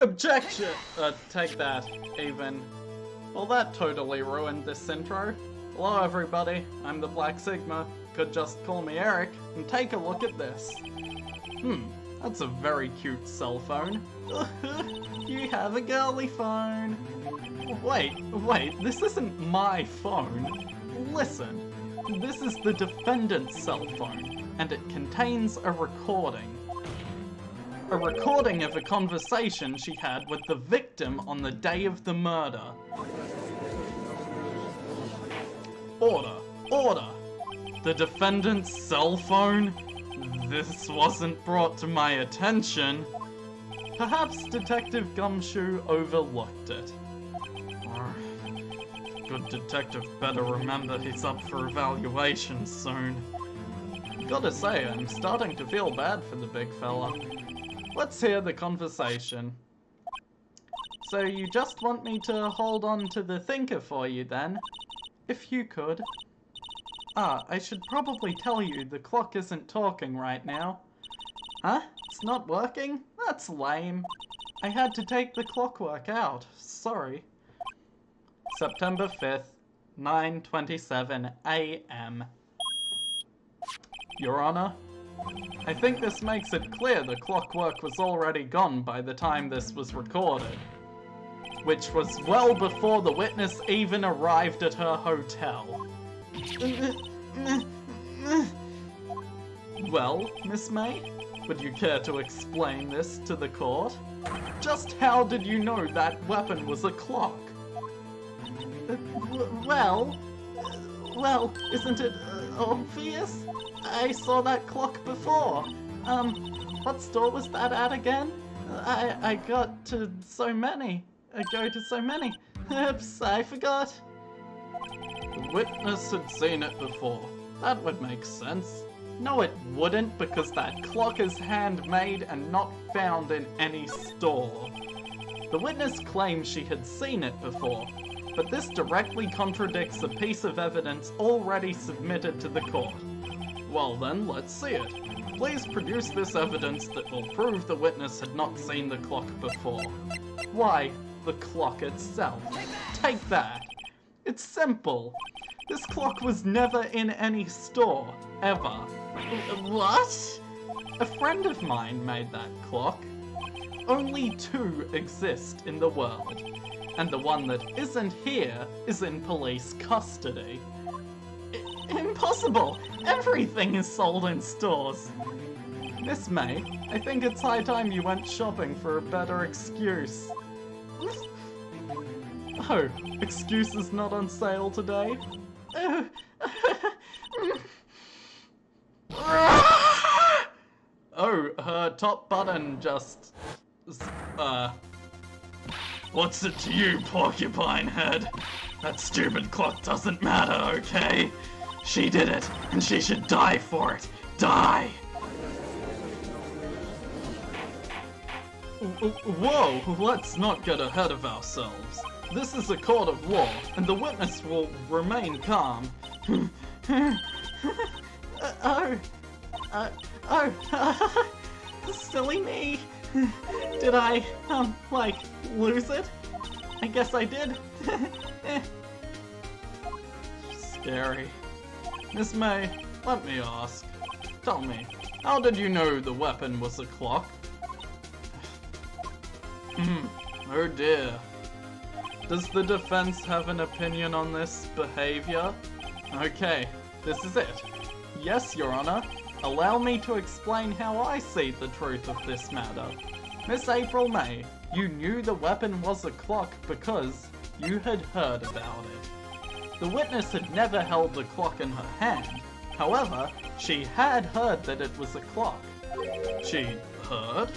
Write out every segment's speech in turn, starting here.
Objection! Take that, even. Well, that totally ruined this intro. Hello everybody, I'm the Black Sigma. Could just call me Eric, and take a look at this. That's a very cute cell phone. You have a girly phone. Wait, this isn't my phone. Listen, this is the defendant's cell phone, and it contains a recording. A recording of a conversation she had with the victim on the day of the murder. Order! The defendant's cell phone? This wasn't brought to my attention. Perhaps Detective Gumshoe overlooked it. Good detective better remember he's up for evaluation soon. Gotta say, I'm starting to feel bad for the big fella. Let's hear the conversation. So you just want me to hold on to the thinker for you then? If you could. I should probably tell you the clock isn't talking right now. Huh? It's not working? That's lame. I had to take the clockwork out. Sorry. September 5th, 9:27 a.m. Your Honor, I think this makes it clear the clockwork was already gone by the time this was recorded, which was well before the witness even arrived at her hotel. Well, Miss May, would you care to explain this to the court? Just how did you know that weapon was a clock? Well, isn't it obvious? I saw that clock before. What store was that at again? I go to so many. Oops, I forgot. The witness had seen it before. That would make sense. No, it wouldn't, because that clock is handmade and not found in any store. The witness claims she had seen it before, but this directly contradicts a piece of evidence already submitted to the court. Well then, let's see it. Please produce this evidence that will prove the witness had not seen the clock before. Why, the clock itself. Take that! It's simple. This clock was never in any store, ever. What? A friend of mine made that clock. Only two exist in the world, and the one that isn't here is in police custody. Impossible! Everything is sold in stores. Miss May, I think it's high time you went shopping for a better excuse. Oh, excuses not on sale today? Oh, her top button just... What's it to you, porcupine head? That stupid clock doesn't matter, okay? She did it, and she should die for it. Die! Whoa, let's not get ahead of ourselves. This is a court of law, and the witness will remain calm. Silly me. Did I, lose it? I guess I did. Scary. Miss May, let me ask. Tell me, how did you know the weapon was a clock? Oh dear. Does the defense have an opinion on this behavior? Okay, this is it. Yes, Your Honor. Allow me to explain how I see the truth of this matter. Miss April May, you knew the weapon was a clock because you had heard about it. The witness had never held the clock in her hand. However, she had heard that it was a clock. She heard?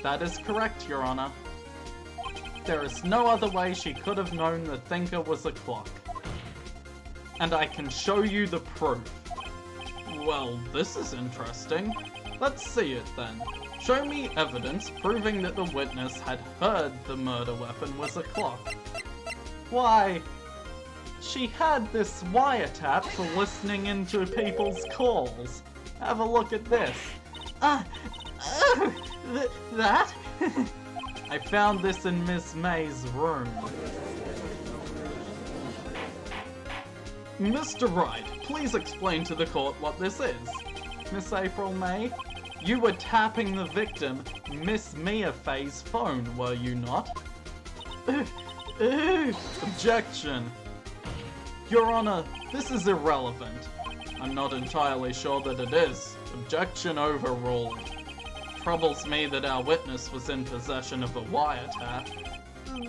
That is correct, Your Honor. There is no other way she could have known the thinker was a clock. And I can show you the proof. Well, this is interesting. Let's see it then. Show me evidence proving that the witness had heard the murder weapon was a clock. Why, she had this wiretap for listening into people's calls. Have a look at this. That? I found this in Miss May's room. Mr. Wright, please explain to the court what this is. Miss April May, you were tapping the victim, Miss Mia Fey's phone, were you not? Objection. Your Honor, this is irrelevant. I'm not entirely sure that it is. Objection overruled. Troubles me that our witness was in possession of a wiretap.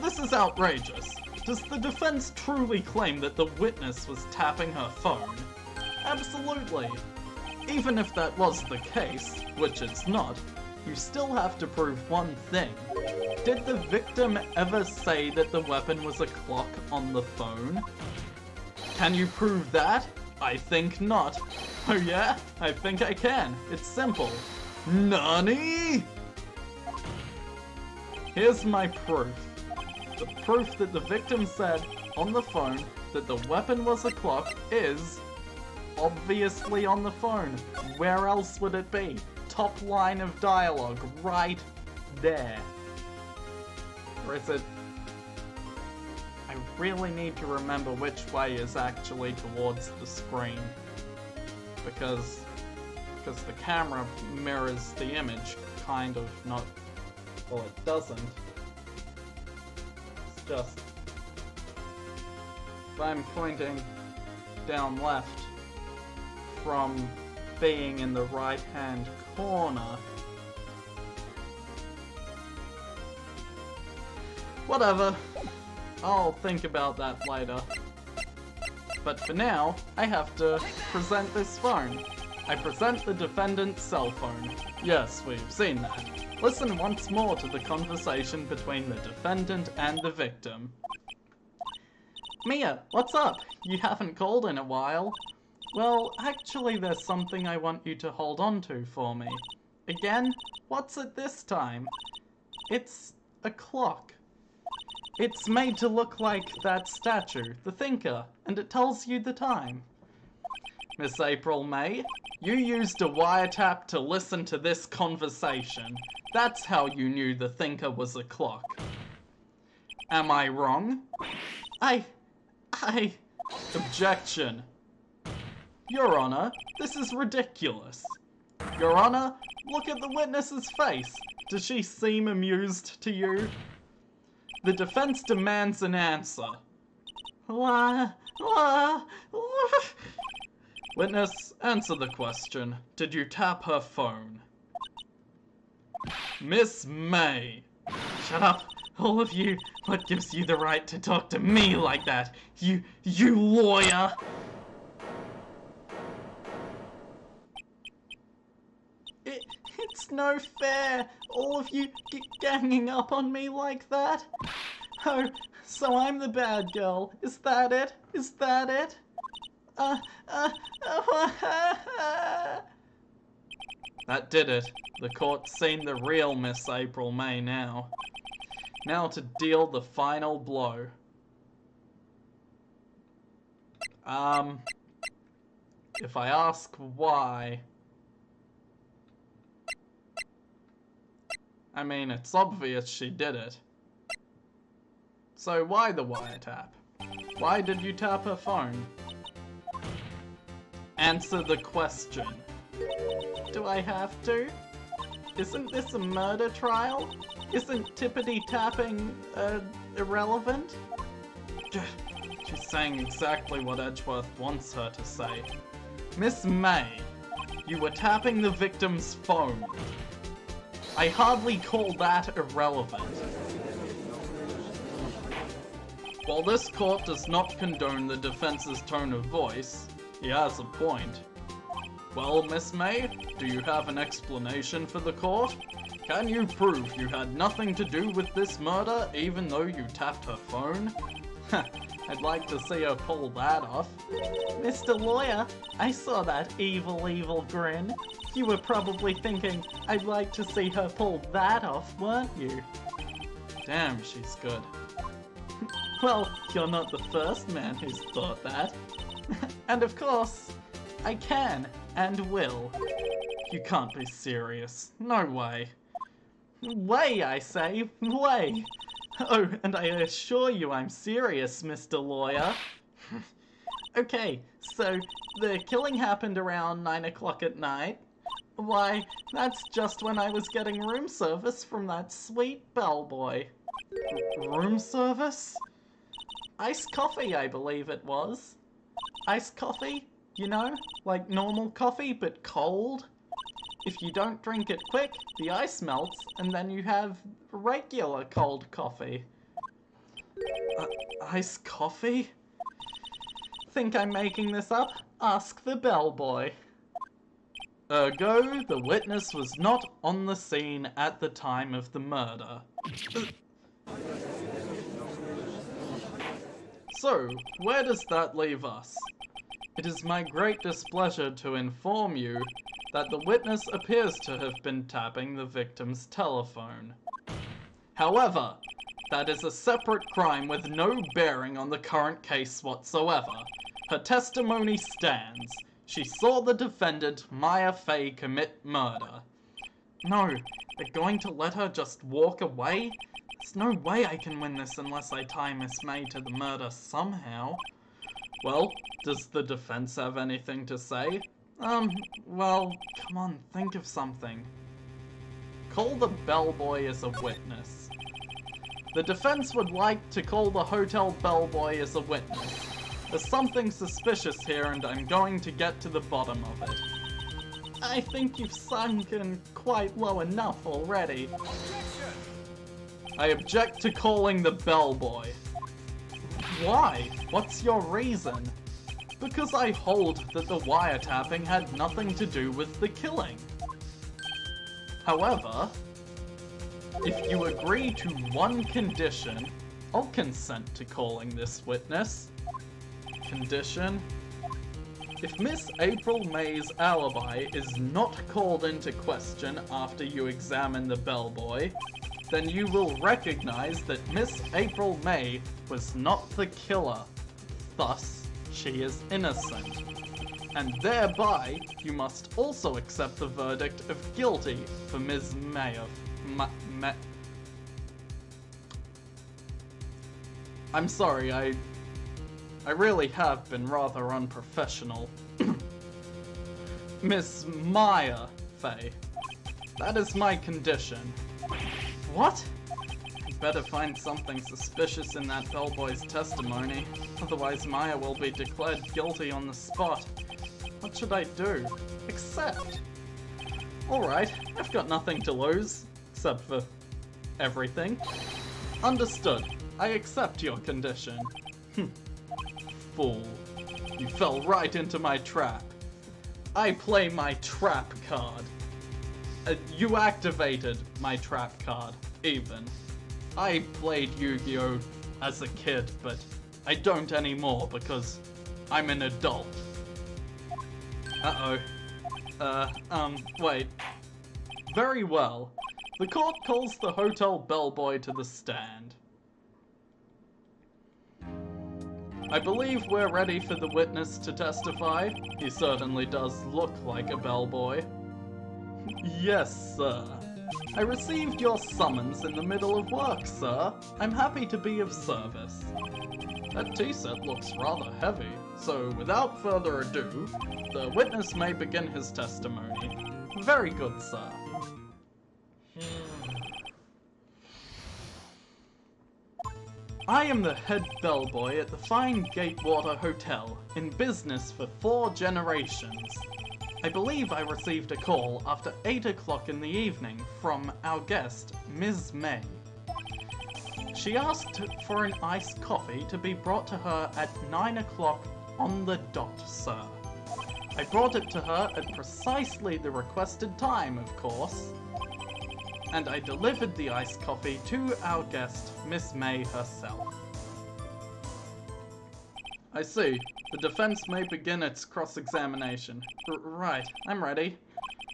This is outrageous. Does the defense truly claim that the witness was tapping her phone? Absolutely. Even if that was the case, which it's not, you still have to prove one thing. Did the victim ever say that the weapon was a clock on the phone? Can you prove that? I think not. Oh yeah? I think I can. It's simple. NANI?! Here's my proof. The proof that the victim said on the phone that the weapon was a clock is obviously on the phone. Where else would it be? Top line of dialogue, right there. Or is it... I really need to remember which way is actually towards the screen. Because the camera mirrors the image, kind of, not... Well, it doesn't. It's just... If I'm pointing down left from being in the right-hand corner... Whatever. I'll think about that later. But for now, I have to present this phone. I present the defendant's cell phone. Yes, we've seen that. Listen once more to the conversation between the defendant and the victim. Mia, what's up? You haven't called in a while. Well, actually there's something I want you to hold on to for me. Again? What's it this time? It's a clock. It's made to look like that statue, the thinker, and it tells you the time. Miss April May, you used a wiretap to listen to this conversation. That's how you knew the thinker was a clock. Am I wrong? Objection. Your Honor, this is ridiculous. Your Honor, look at the witness's face. Does she seem amused to you? The defense demands an answer. Witness, answer the question. Did you tap her phone? Miss May. Shut up, all of you. What gives you the right to talk to me like that? You lawyer. It's no fair, all of you ganging up on me like that. Oh, so I'm the bad girl. Is that it? Is that it? That did it. The court's seen the real Miss April May now. Now to deal the final blow. If I ask why... I mean, it's obvious she did it. So why the wiretap? Why did you tap her phone? Answer the question. Do I have to? Isn't this a murder trial? Isn't tippity-tapping, irrelevant? She's saying exactly what Edgeworth wants her to say. Miss May, you were tapping the victim's phone. I hardly call that irrelevant. While this court does not condone the defense's tone of voice, he has a point. Well, Miss May, do you have an explanation for the court? Can you prove you had nothing to do with this murder even though you tapped her phone? I'd like to see her pull that off. Mr. Lawyer, I saw that evil grin. You were probably thinking, I'd like to see her pull that off, weren't you? Damn, she's good. Well, you're not the first man who's thought that. And of course, I can and will. You can't be serious. No way. Way, I say, way! Oh, and I assure you I'm serious, Mr. Lawyer. Okay, so the killing happened around 9 o'clock at night. Why, that's just when I was getting room service from that sweet bellboy. Room service? Iced coffee, I believe it was. Iced coffee, you know, like normal coffee, but cold. If you don't drink it quick, the ice melts, and then you have regular cold coffee. Iced coffee? Think I'm making this up? Ask the bellboy. Ergo, the witness was not on the scene at the time of the murder. So, where does that leave us? It is my great displeasure to inform you that the witness appears to have been tapping the victim's telephone. However, that is a separate crime with no bearing on the current case whatsoever. Her testimony stands. She saw the defendant, Maya Fey, commit murder. No, they're going to let her just walk away? There's no way I can win this unless I tie Miss May to the murder somehow. Well, does the defense have anything to say? Well, come on, think of something. Call the bellboy as a witness. The defense would like to call the hotel bellboy as a witness. There's something suspicious here and I'm going to get to the bottom of it. I think you've sunken quite low enough already. I object to calling the bellboy. Why? What's your reason? Because I hold that the wiretapping had nothing to do with the killing. However, if you agree to one condition, I'll consent to calling this witness. Condition: if Miss April May's alibi is not called into question after you examine the bellboy, then you will recognize that Miss April May was not the killer. Thus, she is innocent. And thereby, you must also accept the verdict of guilty for Ms. May of... I'm sorry, I really have been rather unprofessional. Miss Maya Fey. That is my condition. What? I'd better find something suspicious in that bellboy's testimony, otherwise Maya will be declared guilty on the spot. What should I do? Accept. Alright, I've got nothing to lose, except for everything. Understood. I accept your condition. Fool. You fell right into my trap. I play my trap card. You activated my trap card, even. I played Yu-Gi-Oh! As a kid, but I don't anymore because I'm an adult. Wait. Very well. The court calls the hotel bellboy to the stand. I believe we're ready for the witness to testify. He certainly does look like a bellboy. Yes, sir. I received your summons in the middle of work, sir. I'm happy to be of service. That tea set looks rather heavy, so without further ado, the witness may begin his testimony. Very good, sir. I am the head bellboy at the fine Gatewater Hotel, in business for 4 generations. I believe I received a call after 8 o'clock in the evening from our guest, Ms. May. She asked for an iced coffee to be brought to her at 9 o'clock on the dot, sir. I brought it to her at precisely the requested time, of course. And I delivered the iced coffee to our guest, Miss May herself. I see. The defense may begin its cross-examination. Right, I'm ready.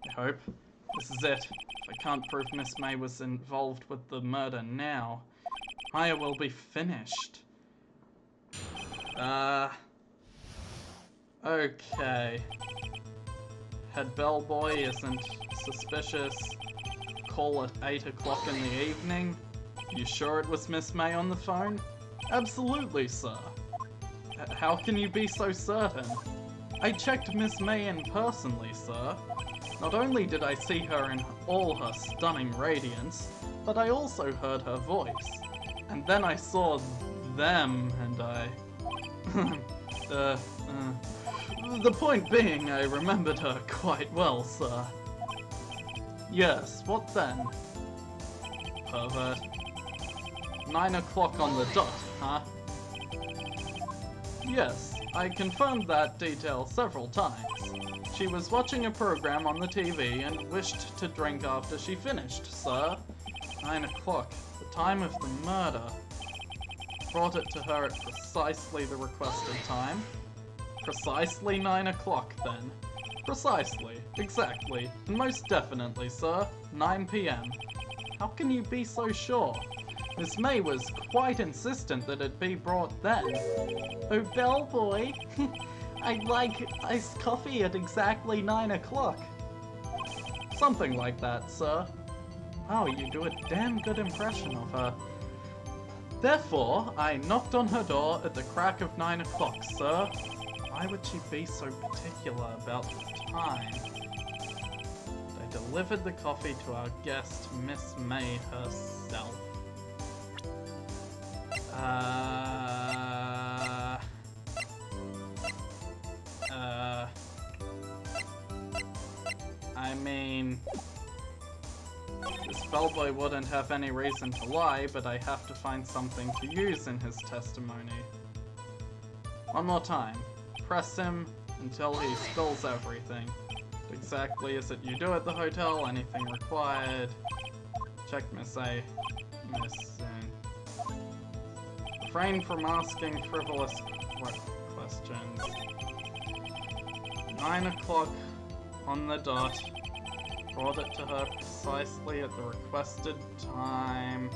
I hope. This is it. If I can't prove Miss May was involved with the murder now, Maya will be finished. Okay. Head bellboy isn't suspicious. call at 8 o'clock in the evening? You sure it was Miss May on the phone? Absolutely, sir. How can you be so certain? I checked Miss May in personally, sir. Not only did I see her in all her stunning radiance, but I also heard her voice. And then I saw them, and I... The point being, I remembered her quite well, sir. Yes, what then? Pervert. 9 o'clock on the dot, huh? Yes, I confirmed that detail several times. She was watching a program on the TV and wished to drink after she finished, sir. 9 o'clock, the time of the murder. Brought it to her at precisely the requested time. Precisely 9 o'clock, then. Precisely, exactly, and most definitely, sir, 9 p.m. How can you be so sure? Miss May was quite insistent that it be brought then. Oh, bellboy, I'd like iced coffee at exactly 9 o'clock. Something like that, sir. Oh, you do a damn good impression of her. Therefore, I knocked on her door at the crack of 9 o'clock, sir. Why would she be so particular about the time? I delivered the coffee to our guest, Miss May herself. I mean... This bellboy wouldn't have any reason to lie, but I have to find something to use in his testimony. One more time. Press him until he spills everything. What exactly is it you do at the hotel? Anything required? Check Miss A. Miss refrain from asking frivolous questions. 9 o'clock on the dot. Brought it to her precisely at the requested time.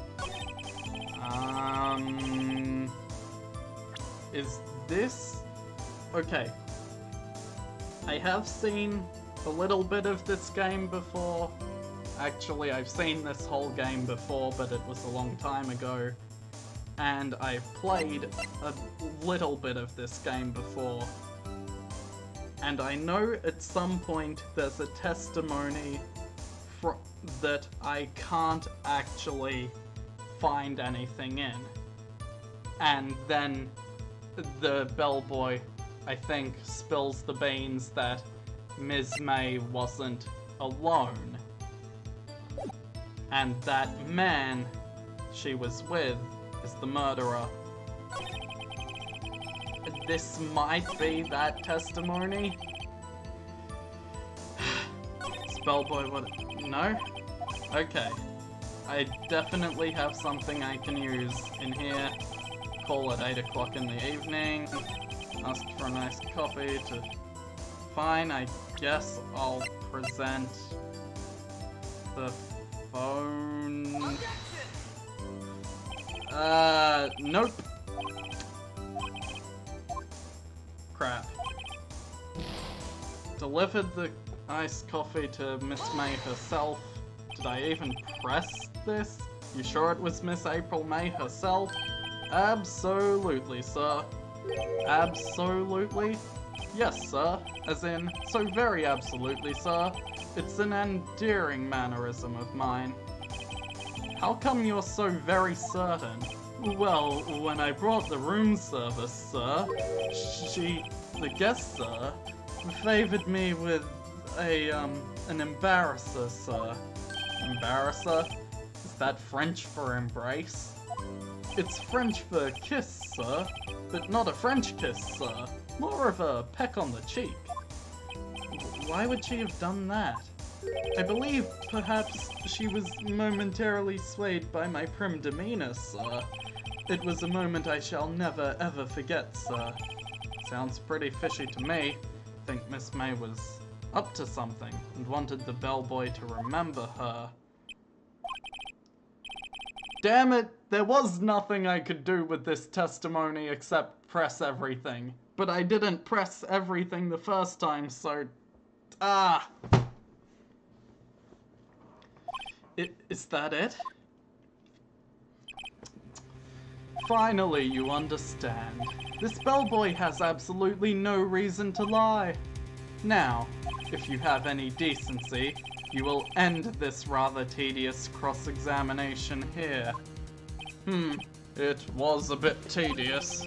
Is this... Okay. I have seen a little bit of this game before. Actually, I've seen this whole game before, but it was a long time ago. And I've played a little bit of this game before. And I know at some point there's a testimony that I can't actually find anything in. And then the bellboy, I think, spills the beans that Ms. May wasn't alone. And that man she was with is the murderer. This might be that testimony. Spellboy, what? No? Okay. I definitely have something I can use in here. Call at 8 o'clock in the evening. Ask for a nice coffee to... Fine, I guess I'll present the phone. Nope. Crap. Delivered the iced coffee to Miss May herself. Did I even press this? You sure it was Miss April May herself? Absolutely, sir. Absolutely? Yes, sir. As in, so very absolutely, sir. It's an endearing mannerism of mine. How come you're so very certain? Well, when I brought the room service, sir, the guest, sir, favored me with an embarrasser, sir. Embarrasser? Is that French for embrace? It's French for kiss, sir, but not a French kiss, sir. More of a peck on the cheek. Why would she have done that? I believe perhaps she was momentarily swayed by my prim demeanor, sir. It was a moment I shall never ever forget, sir. Sounds pretty fishy to me. Think Miss May was up to something and wanted the bellboy to remember her. Damn it, there was nothing I could do with this testimony except press everything. But I didn't press everything the first time, so... Is that it? Finally, you understand. This bellboy has absolutely no reason to lie. Now, if you have any decency, you will end this rather tedious cross-examination here. It was a bit tedious.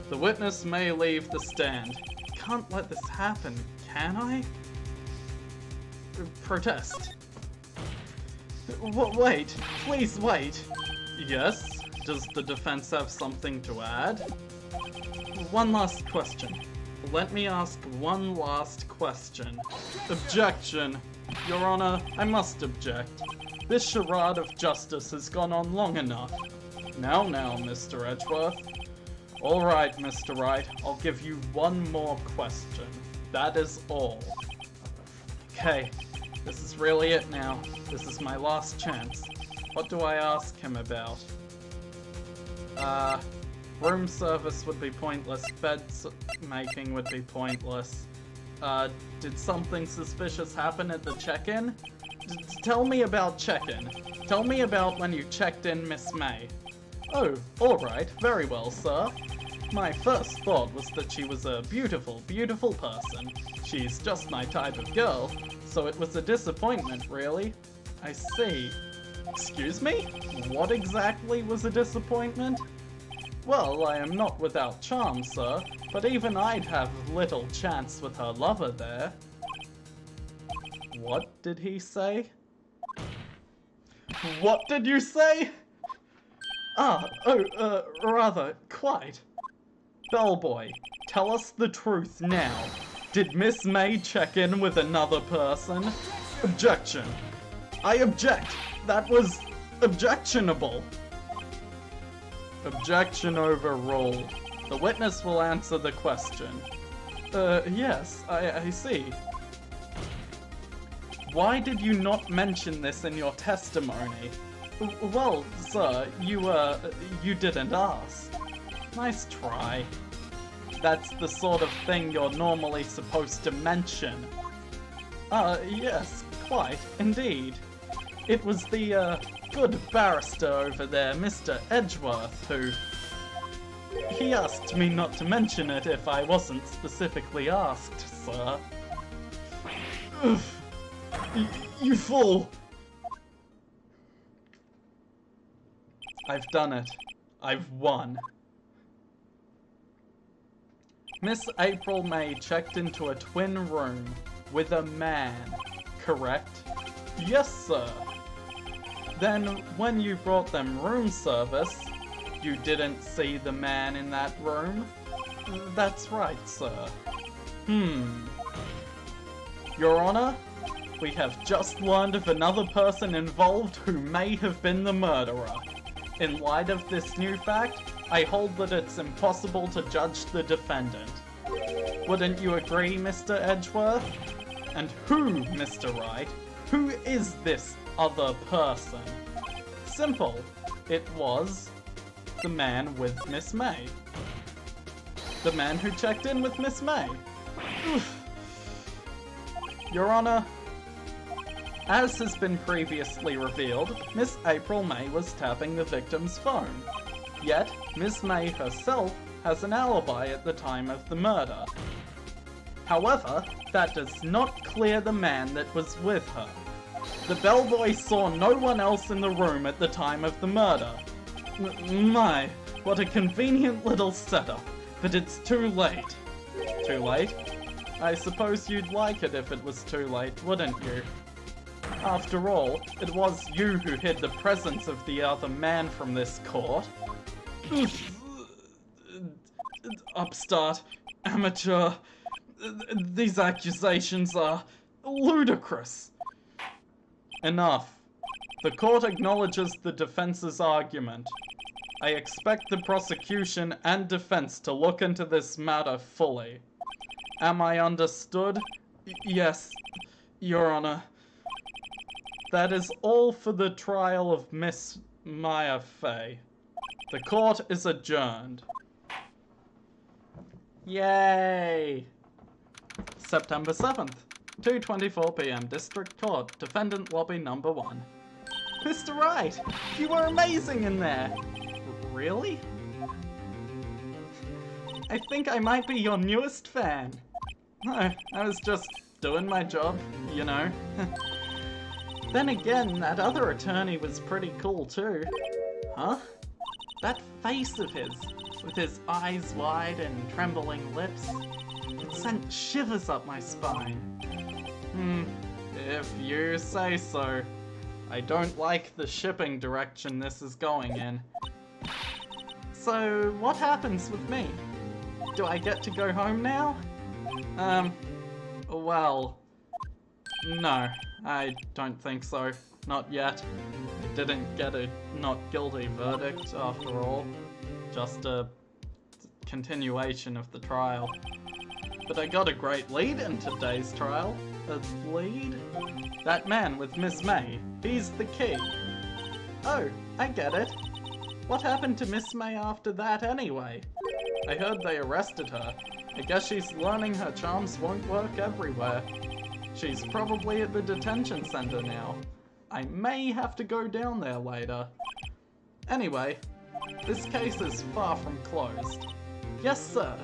The witness may leave the stand. Can't let this happen, can I? Protest. Wait, please wait. Yes? Does the defense have something to add? One last question. Let me ask one last question. Objection. Your Honor, I must object. This charade of justice has gone on long enough. Now, Mr. Edgeworth. Alright, Mr. Wright, I'll give you one more question. That is all. Okay, this is really it now. This is my last chance. What do I ask him about? Room service would be pointless. Bed making would be pointless. Did something suspicious happen at the check-in? Tell me about check-in. Tell me about when you checked in Miss May. Oh, alright. Very well, sir. My first thought was that she was a beautiful, beautiful person. She's just my type of girl, so it was a disappointment, really. I see. Excuse me? What exactly was a disappointment? Well, I am not without charm, sir, but even I'd have little chance with her lover there. What did he say? What did you say? Rather, quite. Bellboy, tell us the truth now. Did Miss May check in with another person? Objection. I object. That was objectionable. Objection overruled. The witness will answer the question. Yes, I see. Why did you not mention this in your testimony? Well, sir, you didn't ask. Nice try. That's the sort of thing you're normally supposed to mention. Yes, quite, indeed. It was the, good barrister over there, Mr. Edgeworth, who... He asked me not to mention it if I wasn't specifically asked, sir. Oof. You fool! I've done it. I've won. Miss April May checked into a twin room with a man, correct? Yes, sir. Then, when you brought them room service, you didn't see the man in that room? That's right, sir. Your Honor, we have just learned of another person involved who may have been the murderer. In light of this new fact, I hold that it's impossible to judge the defendant. Wouldn't you agree, Mr. Edgeworth? And who, Mr. Wright? Who is this other person? Simple. It was the man with Miss May. The man who checked in with Miss May. Oof. Your Honor, as has been previously revealed, Miss April May was tapping the victim's phone. Yet, Miss May herself has an alibi at the time of the murder. However, that does not clear the man that was with her. The bellboy saw no one else in the room at the time of the murder. My, what a convenient little setup, but it's too late. Too late? I suppose you'd like it if it was too late, wouldn't you? After all, it was you who hid the presence of the other man from this court. Upstart, amateur, these accusations are ludicrous. Enough. The court acknowledges the defense's argument. I expect the prosecution and defense to look into this matter fully. Am I understood? Yes, Your Honor. That is all for the trial of Miss Maya Fey. The court is adjourned. Yay! September 7th, 2:24 PM, District Court, Defendant Lobby Number 1. Mr. Wright, you were amazing in there! Really? I think I might be your newest fan. No, I was just doing my job, you know. Then again, that other attorney was pretty cool too. Huh? That face of his, with his eyes wide and trembling lips, it sent shivers up my spine. If you say so. I don't like the shipping direction this is going in. So, what happens with me? Do I get to go home now? Well, no, I don't think so. Not yet. I didn't get a not guilty verdict after all. Just a continuation of the trial. But I got a great lead in today's trial. A lead? That man with Miss May. He's the key. Oh, I get it. What happened to Miss May after that anyway? I heard they arrested her. I guess she's learning her charms won't work everywhere. She's probably at the detention center now. I may have to go down there later. Anyway, this case is far from closed. Yes, sir.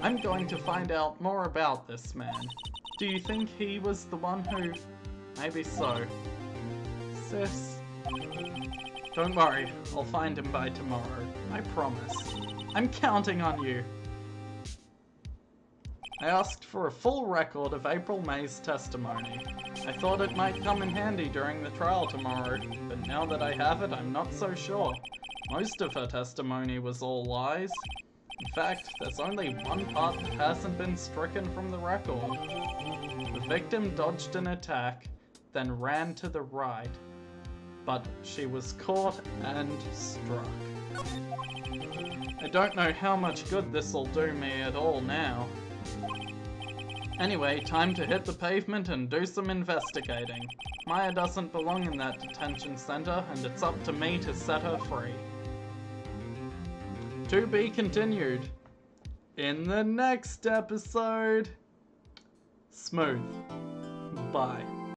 I'm going to find out more about this man. Do you think he was the one who... Maybe so. Sis... Don't worry, I'll find him by tomorrow. I promise. I'm counting on you. I asked for a full record of April May's testimony. I thought it might come in handy during the trial tomorrow, but now that I have it, I'm not so sure. Most of her testimony was all lies. In fact, there's only one part that hasn't been stricken from the record. The victim dodged an attack, then ran to the right, but she was caught and struck. I don't know how much good this'll do me at all now. Anyway, time to hit the pavement and do some investigating. Maya doesn't belong in that detention center, and it's up to me to set her free. To be continued in the next episode. Smooth. Bye.